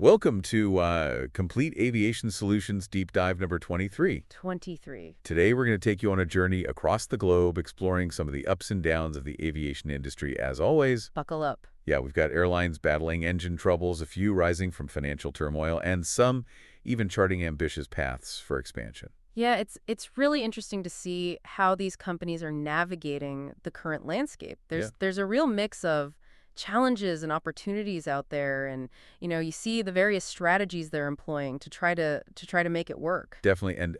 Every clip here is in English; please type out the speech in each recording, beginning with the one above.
Welcome to Complete Aviation Solutions Deep Dive number 23. 23. Today we're going to take you on a journey across the globe exploring some of the ups and downs of the aviation industry. As always, Buckle up. yeah, we've got airlines battling engine troubles, a few rising from financial turmoil, and some even charting ambitious paths for expansion. Yeah, it's really interesting to see how these companies are navigating the current landscape. Yeah, There's a real mix of challenges and opportunities out there, and you see the various strategies they're employing to try to make it work. definitely. And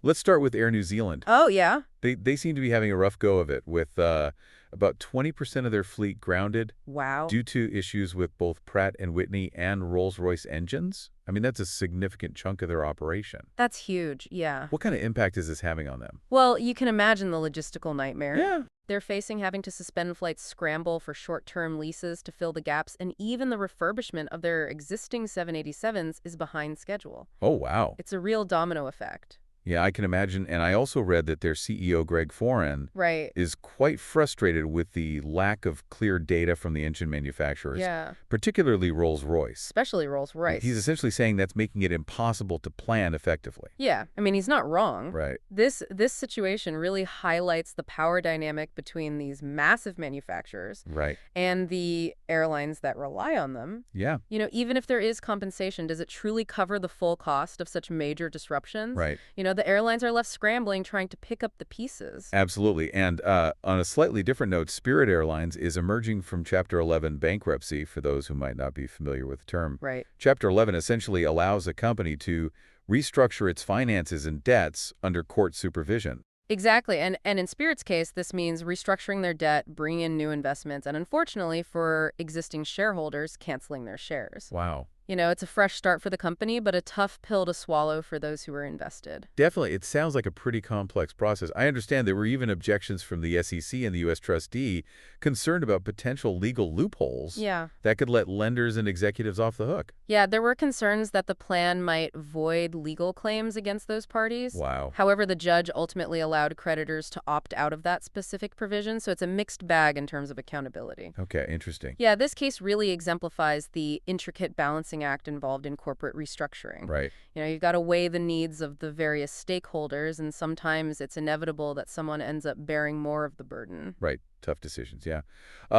let's start with Air New Zealand. Oh, yeah. They seem to be having a rough go of it with about 20% of their fleet grounded Wow. due to issues with both Pratt& and Whitney and Rolls-Royce engines. I mean, that's a significant chunk of their operation. That's huge. Yeah. What kind of impact is this having on them? Well, you can imagine the logistical nightmare. Yeah. They're facing having to suspend flights, scramble for short-term leases to fill the gaps, and even the refurbishment of their existing 787s is behind schedule. Oh, wow. It's a real domino effect. Yeah, I can imagine. And I also read that their CEO, Greg Foran, Right. is quite frustrated with the lack of clear data from the engine manufacturers, Yeah. particularly Rolls-Royce. Especially Rolls-Royce. He's essentially saying that's making it impossible to plan effectively. Yeah. I mean, he's not wrong. Right. This situation really highlights the power dynamic between these massive manufacturers Right. and the airlines that rely on them. Yeah. Even if there is compensation, does it truly cover the full cost of such major disruptions? Right. The airlines are left scrambling trying to pick up the pieces. Absolutely. And on a slightly different note, Spirit Airlines is emerging from Chapter 11 bankruptcy, for those who might not be familiar with the term. Right. Chapter 11 essentially allows a company to restructure its finances and debts under court supervision. Exactly. And in Spirit's case, this means restructuring their debt, bringing in new investments, and unfortunately for existing shareholders, canceling their shares. Wow. It's a fresh start for the company, but a tough pill to swallow for those who are invested. Definitely. It sounds like a pretty complex process. I understand there were even objections from the SEC and the U.S. trustee concerned about potential legal loopholes Yeah. that could let lenders and executives off the hook. Yeah, there were concerns that the plan might void legal claims against those parties. Wow. However, the judge ultimately allowed creditors to opt out of that specific provision, so it's a mixed bag in terms of accountability. Okay, interesting. Yeah, this case really exemplifies the intricate balancing act involved in corporate restructuring. Right. You've got to weigh the needs of the various stakeholders, and sometimes it's inevitable that someone ends up bearing more of the burden. Right. Tough decisions, yeah.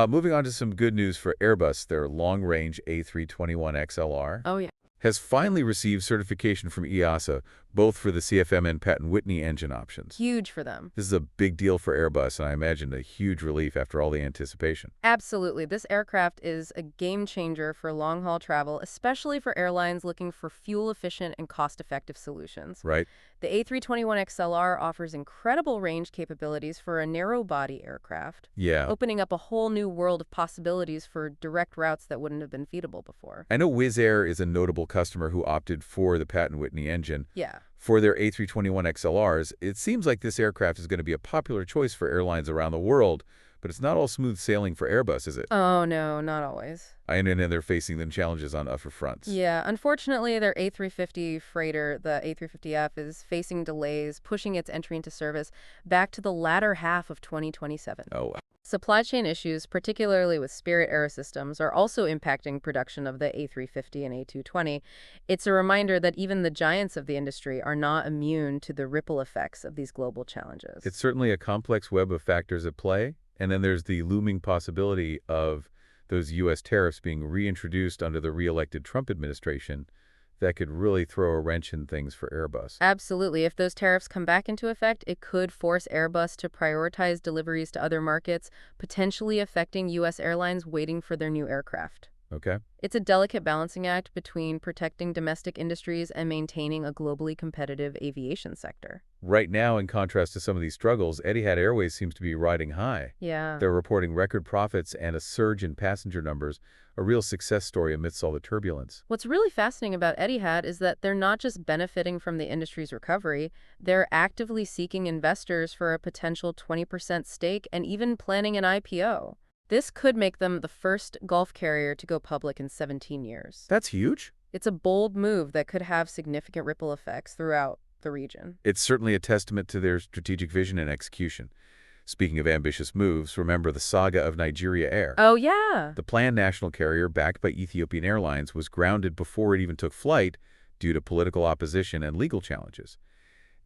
Moving on to some good news for Airbus, their long-range A321XLR Oh, yeah. has finally received certification from EASA, both for the CFM and Pratt & Whitney engine options. Huge for them. This is a big deal for Airbus, and I imagine a huge relief after all the anticipation. Absolutely. This aircraft is a game changer for long-haul travel, especially for airlines looking for fuel-efficient and cost-effective solutions. Right? The A321XLR offers incredible range capabilities for a narrow-body aircraft, Yeah. opening up a whole new world of possibilities for direct routes that wouldn't have been feasible before. I know Wizz Air is a notable customer who opted for the Pratt & Whitney engine. Yeah. For their A321XLRs, it seems like this aircraft is going to be a popular choice for airlines around the world, but it's not all smooth sailing for Airbus, is it? Oh, no, not always. I know they're facing the challenges on other fronts. Yeah, unfortunately, their A350 freighter, the A350F, is facing delays, pushing its entry into service back to the latter half of 2027. Oh, Supply chain issues, particularly with Spirit Aerosystems, are also impacting production of the A350 and A220. It's a reminder that even the giants of the industry are not immune to the ripple effects of these global challenges. it's certainly a complex web of factors at play, and then there's the looming possibility of those U.S. tariffs being reintroduced under the re-elected Trump administration that could really throw a wrench in things for Airbus. Absolutely. If those tariffs come back into effect, it could force Airbus to prioritize deliveries to other markets, potentially affecting U.S. airlines waiting for their new aircraft. Okay? It's a delicate balancing act between protecting domestic industries and maintaining a globally competitive aviation sector. Right now, in contrast to some of these struggles, Etihad Airways seems to be riding high. Yeah. They're reporting record profits and a surge in passenger numbers, a real success story amidst all the turbulence. What's really fascinating about Etihad is that they're not just benefiting from the industry's recovery, they're actively seeking investors for a potential 20% stake and even planning an IPO. This could make them the first Gulf carrier to go public in 17 years. That's huge. It's a bold move that could have significant ripple effects throughout the region. It's certainly a testament to their strategic vision and execution. Speaking of ambitious moves, remember the saga of Nigeria Air. Oh, yeah. The planned national carrier backed by Ethiopian Airlines was grounded before it even took flight due to political opposition and legal challenges.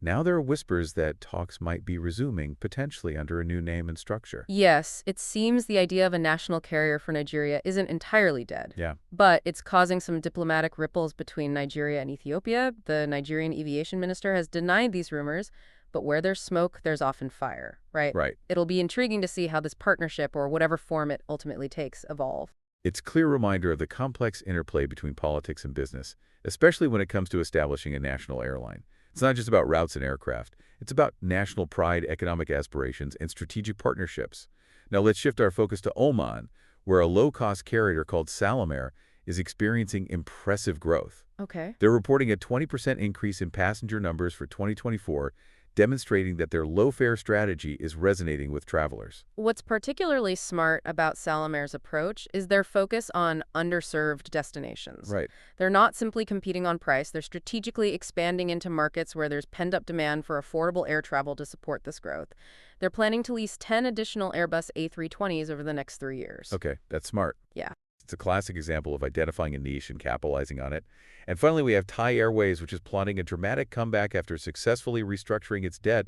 Now there are whispers that talks might be resuming, potentially under a new name and structure. Yes, it seems the idea of a national carrier for Nigeria isn't entirely dead. Yeah, But it's causing some diplomatic ripples between Nigeria and Ethiopia. The Nigerian aviation minister has denied these rumors, but where there's smoke, there's often fire, right? right. It'll be intriguing to see how this partnership, or whatever form it ultimately takes, evolve. It's a clear reminder of the complex interplay between politics and business, especially when it comes to establishing a national airline. It's not just about routes and aircraft. It's about national pride, economic aspirations, and strategic partnerships. Now let's shift our focus to Oman, where a low-cost carrier called Salam Air is experiencing impressive growth. Okay. They're reporting a 20% increase in passenger numbers for 2024, demonstrating that their low-fare strategy is resonating with travelers. What's particularly smart about Salam Air's approach is their focus on underserved destinations. Right. They're not simply competing on price, they're strategically expanding into markets where there's pent-up demand for affordable air travel to support this growth. They're planning to lease 10 additional Airbus A320s over the next 3 years. Okay, that's smart. Yeah. It's a classic example of identifying a niche and capitalizing on it. And finally, we have Thai Airways, which is plotting a dramatic comeback after successfully restructuring its debt.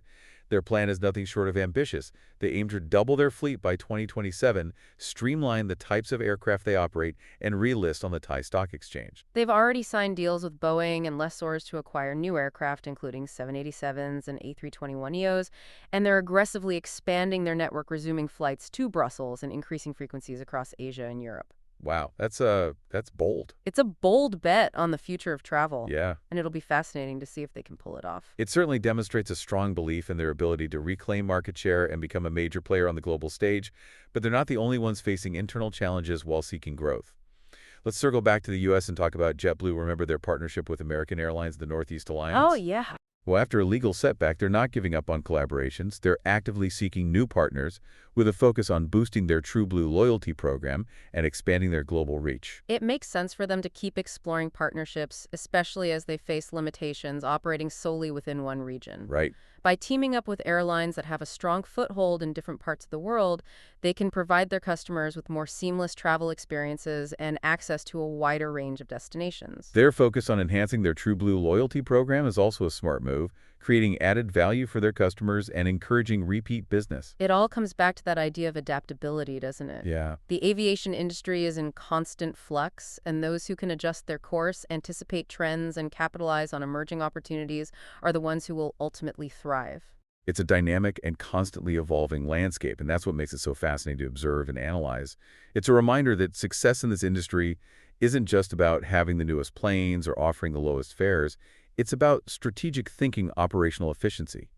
Their plan is nothing short of ambitious. They aim to double their fleet by 2027, streamline the types of aircraft they operate, and relist on the Thai Stock Exchange. They've already signed deals with Boeing and lessors to acquire new aircraft, including 787s and A321neos, and they're aggressively expanding their network, resuming flights to Brussels and increasing frequencies across Asia and Europe. Wow, that's bold. It's a bold bet on the future of travel. Yeah. And it'll be fascinating to see if they can pull it off. It certainly demonstrates a strong belief in their ability to reclaim market share and become a major player on the global stage, but they're not the only ones facing internal challenges while seeking growth. Let's circle back to the U.S. and talk about JetBlue. Remember their partnership with American Airlines, the Northeast Alliance? Oh, yeah. Well, after a legal setback, they're not giving up on collaborations. They're actively seeking new partners with a focus on boosting their TrueBlue loyalty program and expanding their global reach. It makes sense for them to keep exploring partnerships, especially as they face limitations operating solely within one region. Right. By teaming up with airlines that have a strong foothold in different parts of the world, they can provide their customers with more seamless travel experiences and access to a wider range of destinations. Their focus on enhancing their TrueBlue loyalty program is also a smart move, creating added value for their customers and encouraging repeat business. It all comes back to that idea of adaptability, doesn't it? Yeah. The aviation industry is in constant flux, and those who can adjust their course, anticipate trends, and capitalize on emerging opportunities are the ones who will ultimately thrive. It's a dynamic and constantly evolving landscape, and that's what makes it so fascinating to observe and analyze. It's a reminder that success in this industry isn't just about having the newest planes or offering the lowest fares. It's about strategic thinking, operational efficiency,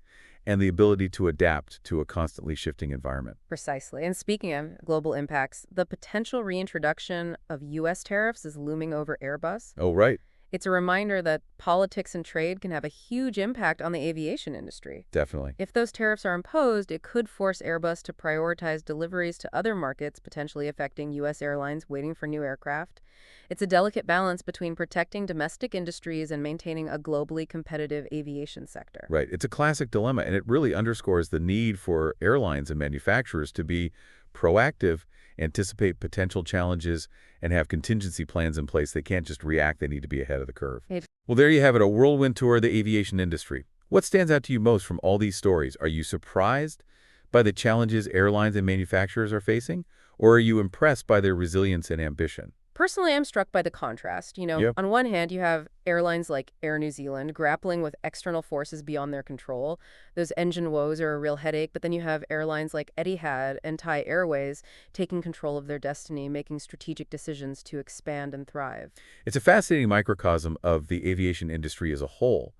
and the ability to adapt to a constantly shifting environment. Precisely. And speaking of global impacts, the potential reintroduction of U.S. tariffs is looming over Airbus. Oh, right. It's a reminder that politics and trade can have a huge impact on the aviation industry. Definitely. If those tariffs are imposed, it could force Airbus to prioritize deliveries to other markets, potentially affecting U.S. airlines waiting for new aircraft. It's a delicate balance between protecting domestic industries and maintaining a globally competitive aviation sector. Right. It's a classic dilemma, and it really underscores the need for airlines and manufacturers to be proactive, anticipate potential challenges, and have contingency plans in place. They can't just react. They need to be ahead of the curve. Well, there you have it, a whirlwind tour of the aviation industry. What stands out to you most from all these stories? Are you surprised by the challenges airlines and manufacturers are facing, or are you impressed by their resilience and ambition? Personally, I'm struck by the contrast. Yep. On one hand, you have airlines like Air New Zealand grappling with external forces beyond their control. Those engine woes are a real headache, but then you have airlines like Etihad and Thai Airways taking control of their destiny, making strategic decisions to expand and thrive. It's a fascinating microcosm of the aviation industry as a whole.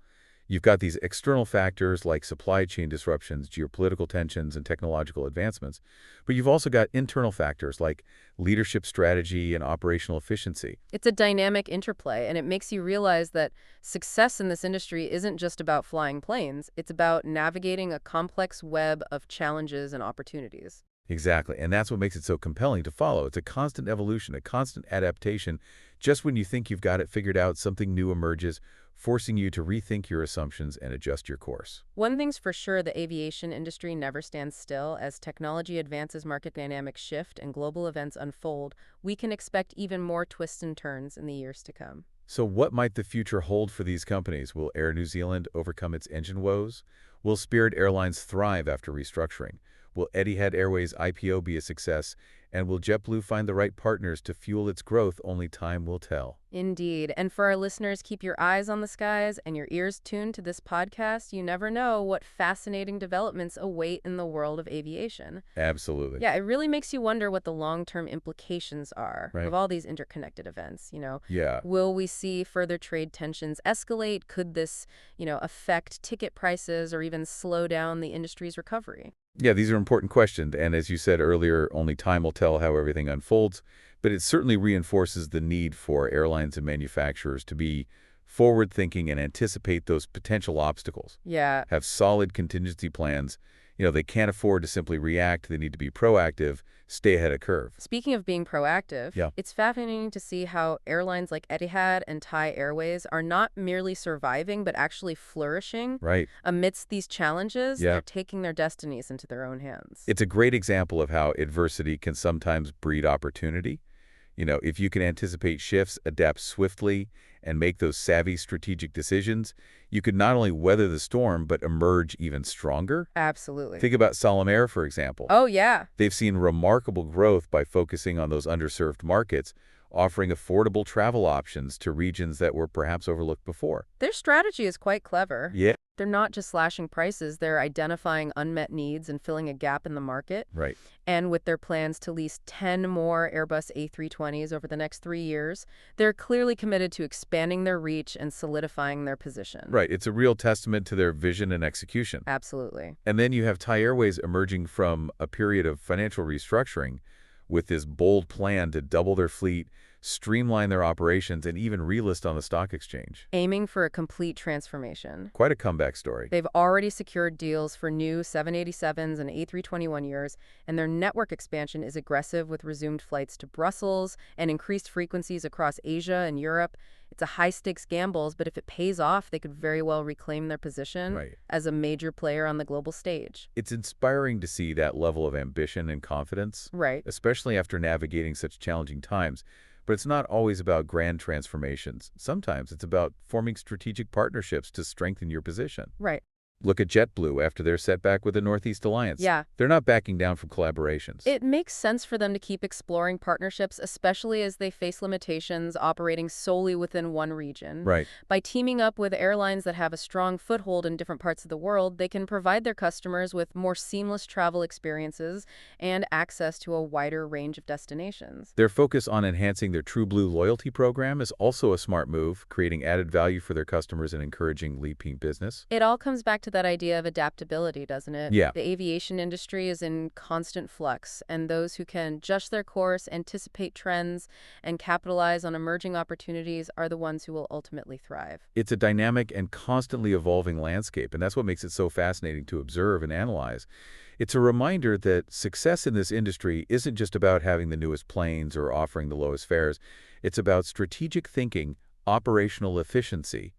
You've got these external factors like supply chain disruptions, geopolitical tensions, and technological advancements, but you've also got internal factors like leadership strategy and operational efficiency. It's a dynamic interplay, and it makes you realize that success in this industry isn't just about flying planes. It's about navigating a complex web of challenges and opportunities. Exactly, and that's what makes it so compelling to follow. It's a constant evolution, a constant adaptation. Just when you think you've got it figured out, something new emerges, forcing you to rethink your assumptions and adjust your course. One thing's for sure, the aviation industry never stands still. As technology advances, market dynamics shift, and global events unfold, we can expect even more twists and turns in the years to come. So what might the future hold for these companies? Will Air New Zealand overcome its engine woes? Will Spirit Airlines thrive after restructuring? Will Etihad Airways IPO be a success? And will JetBlue find the right partners to fuel its growth? Only time will tell. Indeed. And for our listeners, keep your eyes on the skies and your ears tuned to this podcast. You never know what fascinating developments await in the world of aviation. Absolutely. Yeah, it really makes you wonder what the long-term implications are Right. of all these interconnected events. Yeah. Will we see further trade tensions escalate? Could this, affect ticket prices or even slow down the industry's recovery? Yeah, these are important questions, and as you said earlier, only time will tell how everything unfolds, but it certainly reinforces the need for airlines and manufacturers to be forward-thinking and anticipate those potential obstacles. Yeah, Have solid contingency plans. They can't afford to simply react. They need to be proactive, stay ahead of curve. speaking of being proactive, Yeah. it's fascinating to see how airlines like Etihad and Thai Airways are not merely surviving, but actually flourishing. Right. Amidst these challenges, Yeah. they're taking their destinies into their own hands. It's a great example of how adversity can sometimes breed opportunity. If you can anticipate shifts, adapt swiftly, and make those savvy strategic decisions, you could not only weather the storm, but emerge even stronger. Absolutely. Think about Salam Air, for example. Oh, yeah. They've seen remarkable growth by focusing on those underserved markets, offering affordable travel options to regions that were perhaps overlooked before. Their strategy is quite clever. Yeah. They're not just slashing prices, they're identifying unmet needs and filling a gap in the market. Right. And with their plans to lease 10 more Airbus A320s over the next 3 years, they're clearly committed to expanding their reach and solidifying their position. Right. It's a real testament to their vision and execution. Absolutely. And then you have Thai Airways emerging from a period of financial restructuring with this bold plan to double their fleet, streamline their operations, and even relist on the stock exchange. Aiming for a complete transformation. Quite a comeback story. They've already secured deals for new 787s and A321 and their network expansion is aggressive with resumed flights to Brussels and increased frequencies across Asia and Europe. It's a high-stakes gamble, but if it pays off, they could very well reclaim their position Right. as a major player on the global stage. It's inspiring to see that level of ambition and confidence, Right. especially after navigating such challenging times. But it's not always about grand transformations. Sometimes it's about forming strategic partnerships to strengthen your position. Right. Look at JetBlue after their setback with the Northeast Alliance. Yeah. They're not backing down from collaborations. It makes sense for them to keep exploring partnerships, especially as they face limitations operating solely within one region. Right. By teaming up with airlines that have a strong foothold in different parts of the world, they can provide their customers with more seamless travel experiences and access to a wider range of destinations. Their focus on enhancing their TrueBlue loyalty program is also a smart move, creating added value for their customers and encouraging repeat business. It all comes back to that idea of adaptability, doesn't it? Yeah. The aviation industry is in constant flux, and those who can adjust their course, anticipate trends, and capitalize on emerging opportunities are the ones who will ultimately thrive. It's a dynamic and constantly evolving landscape, and that's what makes it so fascinating to observe and analyze. It's a reminder that success in this industry isn't just about having the newest planes or offering the lowest fares. It's about strategic thinking, operational efficiency,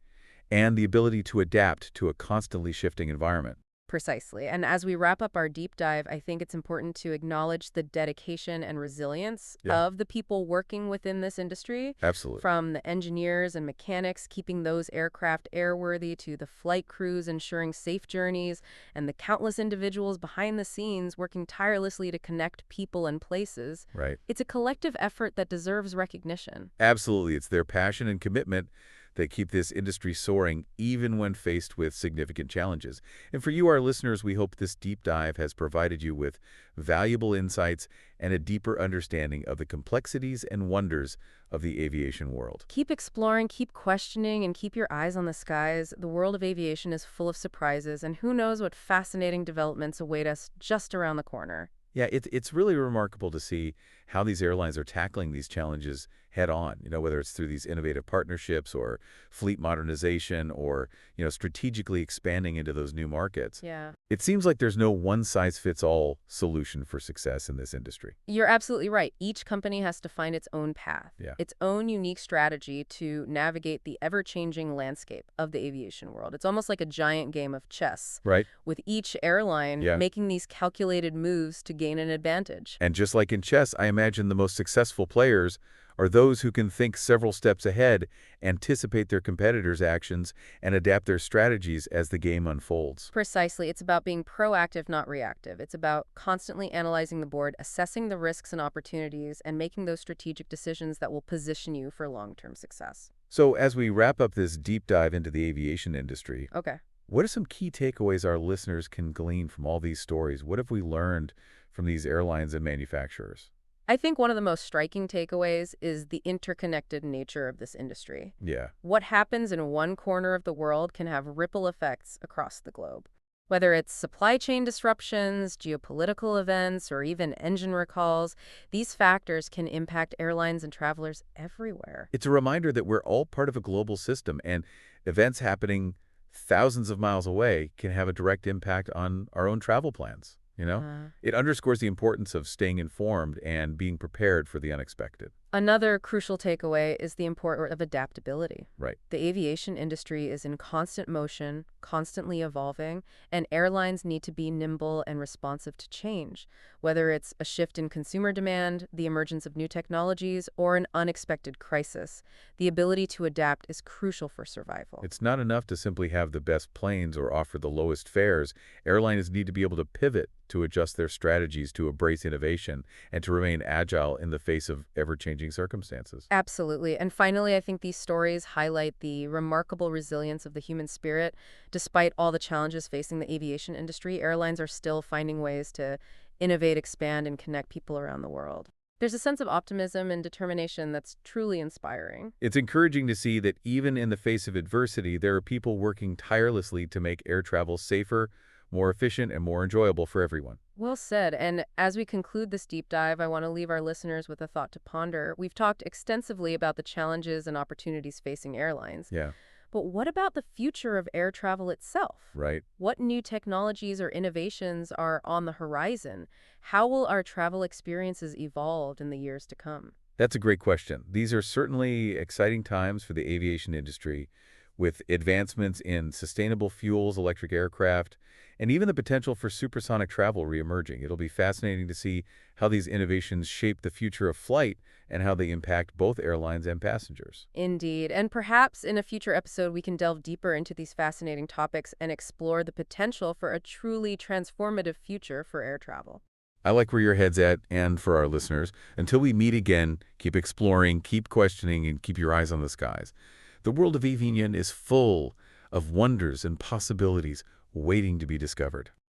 and the ability to adapt to a constantly shifting environment. Precisely. And as we wrap up our deep dive, I think it's important to acknowledge the dedication and resilience of the people working within this industry. Absolutely. From the engineers and mechanics keeping those aircraft airworthy to the flight crews ensuring safe journeys and the countless individuals behind the scenes working tirelessly to connect people and places. Right. It's a collective effort that deserves recognition. Absolutely. It's their passion and commitment that keep this industry soaring even when faced with significant challenges. And for you, our listeners, we hope this deep dive has provided you with valuable insights and a deeper understanding of the complexities and wonders of the aviation world. Keep exploring, keep questioning, and keep your eyes on the skies. The world of aviation is full of surprises, and who knows what fascinating developments await us just around the corner. Yeah, it's really remarkable to see how these airlines are tackling these challenges head on, whether it's through these innovative partnerships or fleet modernization or, strategically expanding into those new markets. Yeah. It seems like there's no one-size-fits-all solution for success in this industry. You're absolutely right. Each company has to find its own path, Yeah. its own unique strategy to navigate the ever-changing landscape of the aviation world. It's almost like a giant game of chess, Right? with each airline Yeah. making these calculated moves to gain an advantage. And just like in chess, I imagine the most successful players are those who can think several steps ahead, anticipate their competitors' actions, and adapt their strategies as the game unfolds. Precisely. It's about being proactive, not reactive. It's about constantly analyzing the board, assessing the risks and opportunities, and making those strategic decisions that will position you for long-term success. So as we wrap up this deep dive into the aviation industry, Okay. what are some key takeaways our listeners can glean from all these stories? What have we learned from these airlines and manufacturers? I think one of the most striking takeaways is the interconnected nature of this industry. Yeah. What happens in one corner of the world can have ripple effects across the globe. Whether it's supply chain disruptions, geopolitical events, or even engine recalls, these factors can impact airlines and travelers everywhere. It's a reminder that we're all part of a global system, and events happening thousands of miles away can have a direct impact on our own travel plans. Uh, It underscores the importance of staying informed and being prepared for the unexpected. Another crucial takeaway is the importance of adaptability. Right. The aviation industry is in constant motion, constantly evolving, and airlines need to be nimble and responsive to change, whether it's a shift in consumer demand, the emergence of new technologies, or an unexpected crisis. The ability to adapt is crucial for survival. It's not enough to simply have the best planes or offer the lowest fares. Airlines need to be able to pivot to adjust their strategies to embrace innovation and to remain agile in the face of ever-changing circumstances. Absolutely. And finally, I think these stories highlight the remarkable resilience of the human spirit. Despite all the challenges facing the aviation industry, airlines are still finding ways to innovate, expand, and connect people around the world. There's a sense of optimism and determination that's truly inspiring. It's encouraging to see that even in the face of adversity, there are people working tirelessly to make air travel safer, more efficient, and more enjoyable for everyone. Well said. And as we conclude this deep dive, I want to leave our listeners with a thought to ponder. We've talked extensively about the challenges and opportunities facing airlines. Yeah, But what about the future of air travel itself? right. What new technologies or innovations are on the horizon? How will our travel experiences evolve in the years to come? That's a great question. These are certainly exciting times for the aviation industry, with advancements in sustainable fuels, electric aircraft, and even the potential for supersonic travel reemerging. It'll be fascinating to see how these innovations shape the future of flight and how they impact both airlines and passengers. Indeed. And perhaps in a future episode, we can delve deeper into these fascinating topics and explore the potential for a truly transformative future for air travel. I like where your head's at, and for our listeners, until we meet again, keep exploring, keep questioning, and keep your eyes on the skies. The world of aviation is full of wonders and possibilities waiting to be discovered.